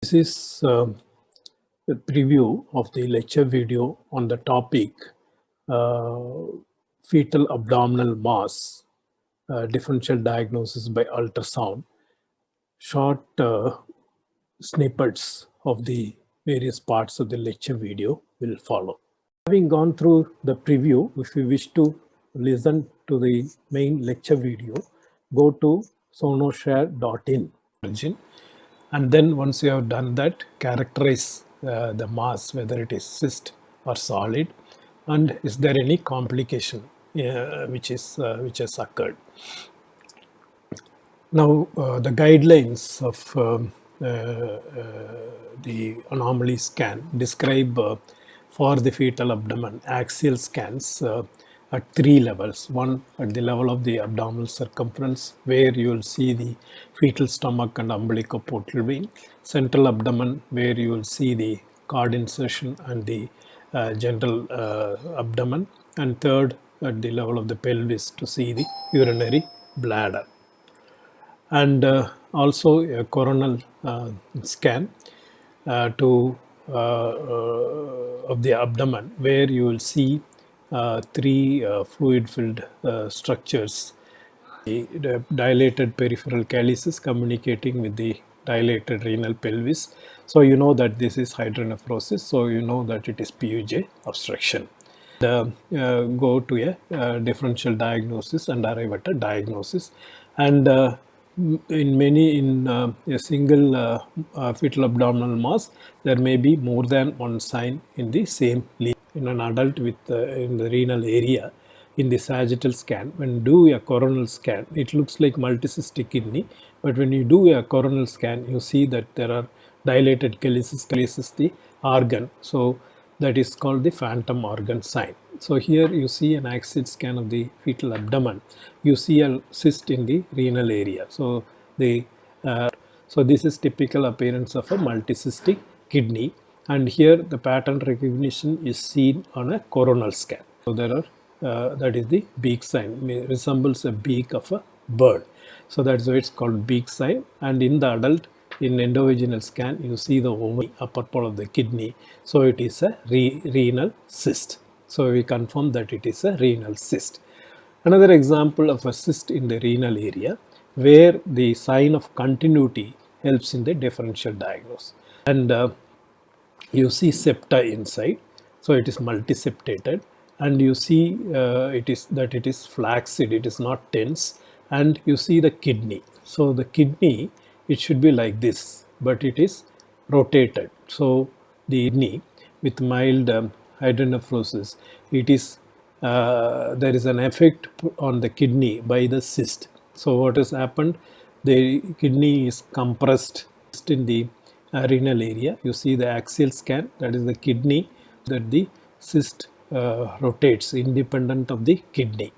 This is a preview of the lecture video on the topic uh, fetal abdominal mass, differential diagnosis by ultrasound. Short snippets of the various parts of the lecture video will follow. Having gone through the preview, if you wish to listen to the main lecture video, go to sonoshare.in. And then once you have done that, characterize the mass, whether it is cyst or solid, and is there any complication which has occurred. Now the guidelines of the anomaly scan describe for the fetal abdomen axial scans at three levels. One at the level of the abdominal circumference, where you will see the fetal stomach and umbilicoportal vein. Central abdomen, where you will see the cord insertion and the general abdomen. And third, at the level of the pelvis, to see the urinary bladder. And also a coronal scan to of the abdomen, where you will see three fluid-filled structures: the dilated peripheral calyces communicating with the dilated renal pelvis. So you know that this is hydronephrosis. So you know that it is PUJ obstruction. Go to a differential diagnosis and arrive at a diagnosis. And in a single fetal abdominal mass, there may be more than one sign in the same lesion. In an adult with in the renal area, in the sagittal scan, when do a coronal scan, it looks like multicystic kidney, but when you do a coronal scan, you see that there are dilated calyces, the organ. So that is called the phantom organ sign. So here you see an axial scan of the fetal abdomen. You see a cyst in the renal area. So this is typical appearance of a multicystic kidney. And here the pattern recognition is seen on a coronal scan. So there are that is the beak sign. It resembles a beak of a bird. So that's why it's called beak sign. And in the adult, in endovaginal scan, you see the upper part of the kidney. So it is a renal cyst. So we confirm that it is a renal cyst. Another example of a cyst in the renal area, where the sign of continuity helps in the differential diagnosis. And you see septa inside, so it is multiseptated, and you see it is flaccid, it is not tense, and you see the kidney. So the kidney, it should be like this, but it is rotated. So the kidney with mild hydronephrosis, it is there is an effect on the kidney by the cyst. So what has happened? The kidney is compressed in the renal area. You see the axial scan, that is the kidney, that the cyst rotates independent of the kidney.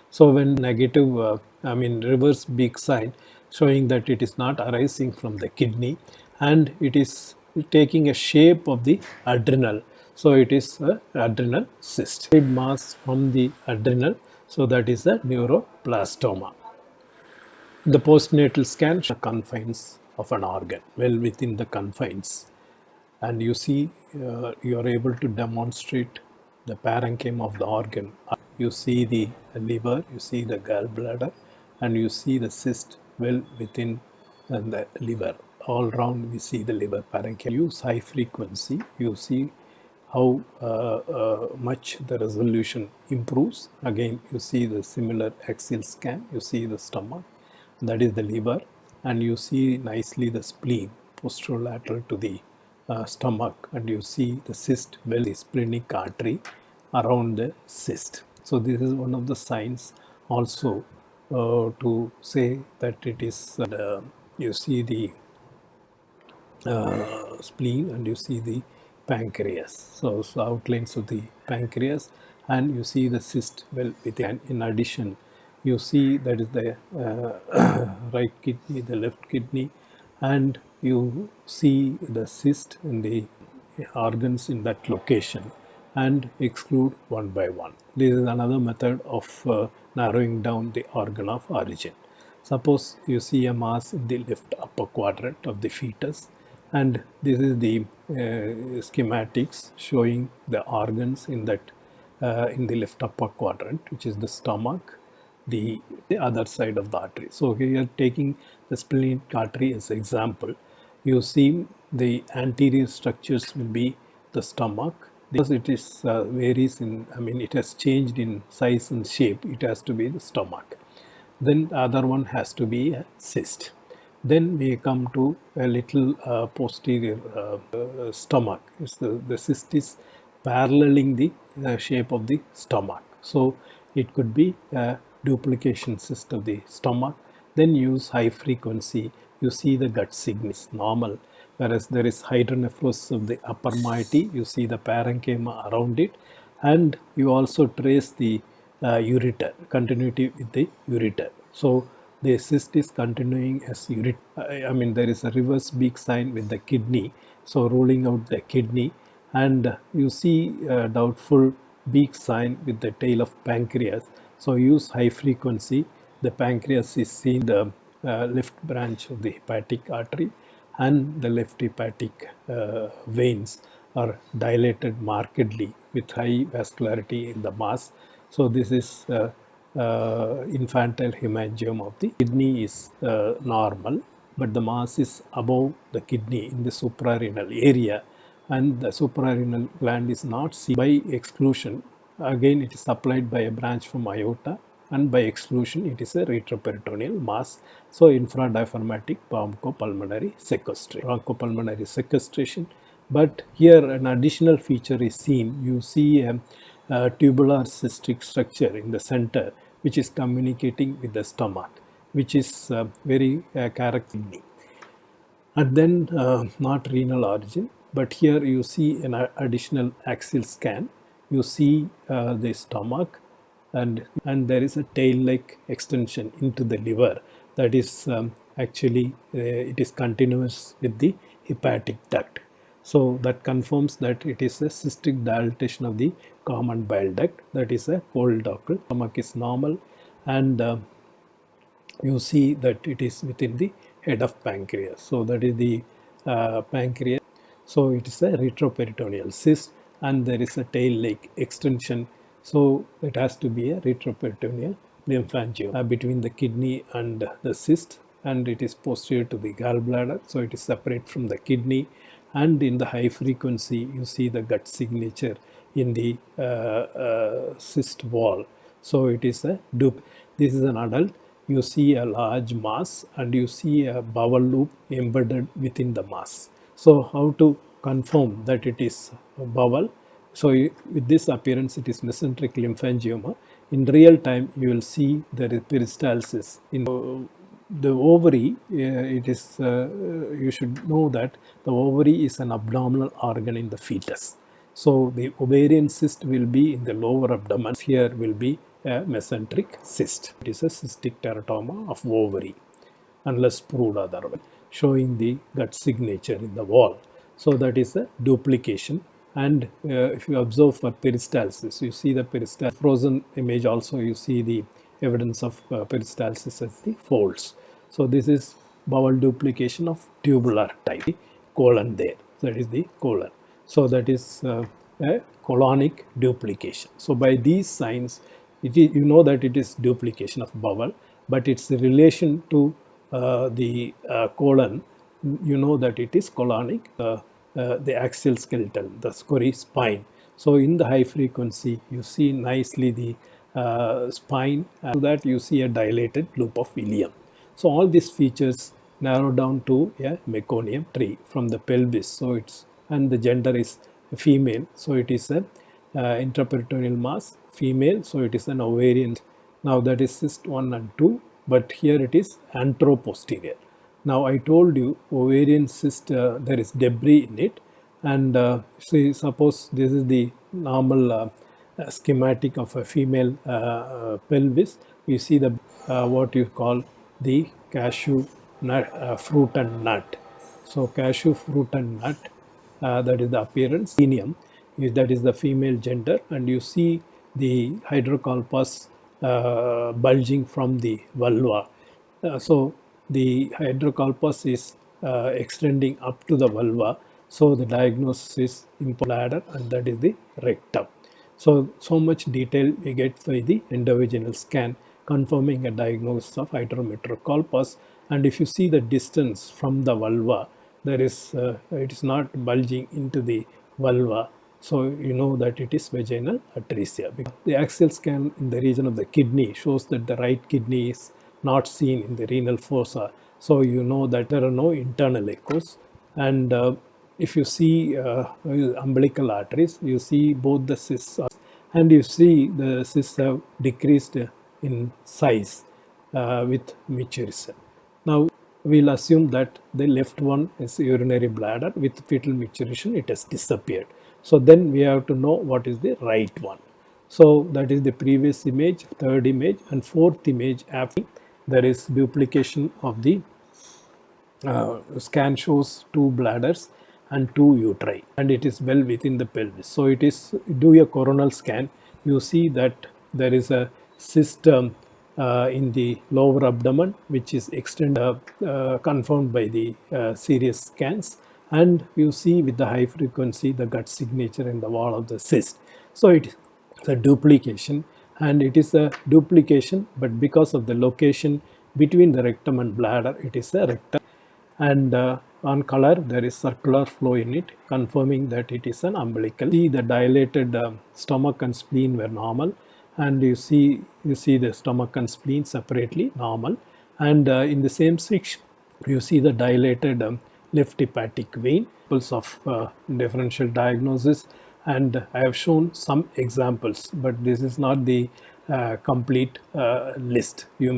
So when negative, reverse beak sign, showing that it is not arising from the kidney and it is taking a shape of the adrenal. So it is a adrenal cyst. Mass from the adrenal, so that is a neuroblastoma. The postnatal scan shows the confines of an organ, well within the confines. And you see, you are able to demonstrate the parenchyma of the organ. You see the liver, you see the gallbladder, and you see the cyst well within the liver. All round we see the liver parenchyma. Use high frequency, you see how much the resolution improves. Again, you see the similar axial scan, you see the stomach, that is the liver, and you see nicely the spleen posterolateral to the stomach, and you see the cyst, well, the splenic artery around the cyst. So this is one of the signs also to say that it is you see the spleen and you see the pancreas. So outlines of the pancreas, and you see the cyst well within. In addition, you see that is the right kidney, the left kidney, and you see the cyst in the organs in that location and exclude one by one. This is another method of narrowing down the organ of origin. Suppose you see a mass in the left upper quadrant of the fetus, And this is the schematics showing the organs in the left upper quadrant, which is the stomach, the other side of the artery. So here taking the splenic artery as example, you see the anterior structures will be the stomach. Because it is varies in, I mean, it has changed in size and shape, it has to be the stomach. Then the other one has to be a cyst. Then we come to a little posterior stomach. The cyst is paralleling the shape of the stomach. So it could be a duplication cyst of the stomach. Then use high frequency. You see the gut signal is normal, whereas there is hydronephrosis of the upper moiety. You see the parenchyma around it, and you also trace the ureter, continuity with the ureter. So the cyst is continuing as ureter. I mean, there is a reverse beak sign with the kidney, so ruling out the kidney, and you see a doubtful beak sign with the tail of pancreas. So use high frequency. The pancreas is seen the left branch of the hepatic artery, and the left hepatic veins are dilated markedly with high vascularity in the mass. So this is infantile hemangioma of the kidney is normal, but the mass is above the kidney in the suprarenal area, and the suprarenal gland is not seen by exclusion. Again, it is supplied by a branch from aorta, and by exclusion it is a retroperitoneal mass. So infradiaphragmatic bronchopulmonary sequestration. But here an additional feature is seen. You see a tubular cystic structure in the center, which is communicating with the stomach, which is very characteristic. And then not renal origin, but here you see an additional axial scan. You see the stomach, and there is a tail-like extension into the liver. That is actually it is continuous with the hepatic duct. So that confirms that it is a cystic dilatation of the common bile duct. That is a choledochal. Stomach is normal, and you see that it is within the head of pancreas. So that is the pancreas. So it is a retroperitoneal cyst, and there is a tail-like extension. So it has to be a retroperitoneal lymphangioma between the kidney and the cyst, and it is posterior to the gallbladder. So it is separate from the kidney, and in the high frequency you see the gut signature in the cyst wall. So it is a dupe. This is an adult. You see a large mass, and you see a bowel loop embedded within the mass. So how to confirm that it is bowel? So with this appearance, it is mesenteric lymphangioma. In real time, you will see there is peristalsis in the ovary. It is you should know that the ovary is an abdominal organ in the fetus. So the ovarian cyst will be in the lower abdomen. Here will be a mesenteric cyst. It is a cystic teratoma of ovary, unless proved otherwise, showing the gut signature in the wall. So that is a duplication. And if you observe for peristalsis, you see the peristalsis frozen image. Also, you see the evidence of peristalsis as the folds. So this is bowel duplication of tubular type. Colon there. That is the colon. So that is a colonic duplication. So by these signs, you know that it is duplication of bowel, but its relation to the colon, you know that it is colonic, the axial skeleton, the scori spine. So in the high frequency, you see nicely the spine, and to that you see a dilated loop of ileum. So all these features narrow down to a meconium tree from the pelvis. So it's, and the gender is female. So it is a intraperitoneal mass, female. So it is an ovarian. Now that is cyst 1 and 2, but here it is anteroposterior. Now I told you ovarian cyst, there is debris in it, and see, suppose this is the normal schematic of a female pelvis. You see the what you call the cashew nut, fruit and nut. So cashew fruit and nut, that is the appearance. Perineum, that is the female gender, and you see the hydrocolpus bulging from the vulva. So the hydrocolpus is extending up to the vulva. So the diagnosis is bladder, and that is the rectum. So much detail we get by the endovaginal scan, confirming a diagnosis of hydrometrocolpus. And if you see the distance from the vulva, there is it is not bulging into the vulva, so you know that it is vaginal atresia. Because the axial scan in the region of the kidney shows that the right kidney is not seen in the renal fossa, so you know that there are no internal echoes. And if you see umbilical arteries, you see both the cysts, and you see the cysts have decreased in size with maturation. Now we'll assume that the left one is urinary bladder. With fetal maturation it has disappeared. So then we have to know what is the right one. So that is the previous image, third image, and fourth image. After there is duplication of the scan shows two bladders and two uteri, and it is well within the pelvis. So it is, do a coronal scan, you see that there is a cyst in the lower abdomen, which is extended, confirmed by the serious scans, and you see with the high frequency the gut signature in the wall of the cyst. So it is a duplication, and it is a duplication, but because of the location between the rectum and bladder, it is a rectum. And on color there is circular flow in it, confirming that it is an umbilical. See the dilated stomach and spleen were normal, and you see the stomach and spleen separately normal, and in the same section you see the dilated left hepatic vein. Of differential diagnosis, and I have shown some examples, but this is not the complete list. You may